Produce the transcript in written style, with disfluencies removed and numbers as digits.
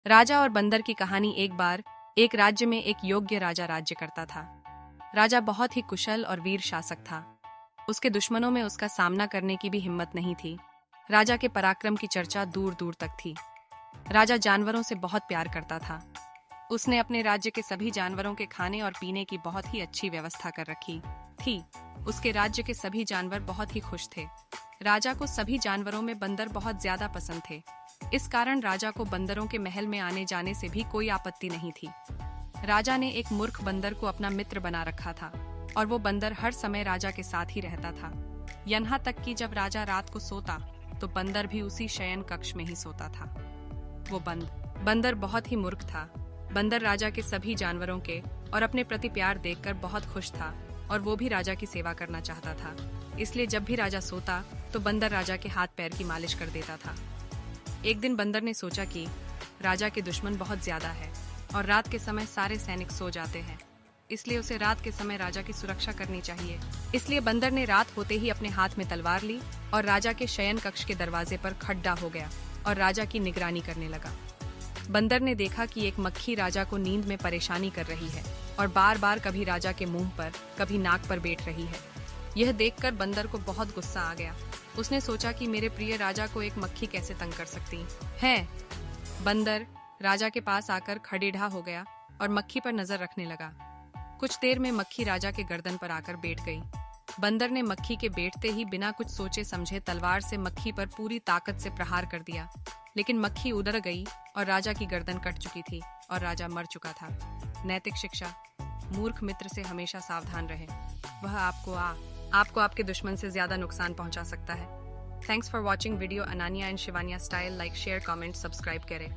राजा और बंदर की कहानी। एक बार एक राज्य में एक योग्य राजा राज्य करता था। राजा बहुत ही कुशल और वीर शासक था। उसके दुश्मनों में उसका सामना करने की भी हिम्मत नहीं थी। राजा के पराक्रम की चर्चा दूर दूर तक थी। राजा जानवरों से बहुत प्यार करता था। उसने अपने राज्य के सभी जानवरों के खाने और पीने की बहुत ही अच्छी व्यवस्था कर रखी थी। उसके राज्य के सभी जानवर बहुत ही खुश थे। राजा को सभी जानवरों में बंदर बहुत ज्यादा पसंद थे। इस कारण राजा को बंदरों के महल में आने जाने से भी कोई आपत्ति नहीं थी। राजा ने एक मूर्ख बंदर को अपना मित्र बना रखा था और वो बंदर हर समय राजा के साथ ही रहता था। यहाँ तक कि जब राजा रात को सोता तो बंदर भी उसी शयन कक्ष में ही सोता था। वो बंदर बहुत ही मूर्ख था। बंदर राजा के सभी जानवरों के और अपने प्रति प्यार देखकर बहुत खुश था और वो भी राजा की सेवा करना चाहता था। इसलिए जब भी राजा सोता तो बंदर राजा के हाथ पैर की मालिश कर देता था। एक दिन बंदर ने सोचा कि राजा के दुश्मन बहुत ज्यादा है और रात के समय सारे सैनिक सो जाते हैं, इसलिए उसे रात के समय राजा की सुरक्षा करनी चाहिए। इसलिए बंदर ने रात होते ही अपने हाथ में तलवार ली और राजा के शयन कक्ष के दरवाजे पर खड़ा हो गया और राजा की निगरानी करने लगा। बंदर ने देखा कि एक मक्खी राजा को नींद में परेशानी कर रही है और बार बार कभी राजा के मुंह पर कभी नाक पर बैठ रही है। यह देखकर बंदर को बहुत गुस्सा आ गया। उसने सोचा कि मेरे प्रिय राजा को एक मक्खी कैसे तंग कर सकती है। बंदर राजा के पास आकर खड़ेढ़ा हो गया और मक्खी पर नजर रखने लगा। कुछ देर में मक्खी राजा के गर्दन पर आकर बैठ गई। बंदर ने मक्खी के बैठते ही बिना कुछ सोचे समझे तलवार से मक्खी पर पूरी ताकत से प्रहार कर दिया, लेकिन मक्खी उधर गई और राजा की गर्दन कट चुकी थी और राजा मर चुका था। नैतिक शिक्षा: मूर्ख मित्र से हमेशा सावधान रहें। वह आपको आपके दुश्मन से ज्यादा नुकसान पहुंचा सकता है। Thanks for watching video Ananiya and Shivaniya style. Like, share, comment, subscribe करें।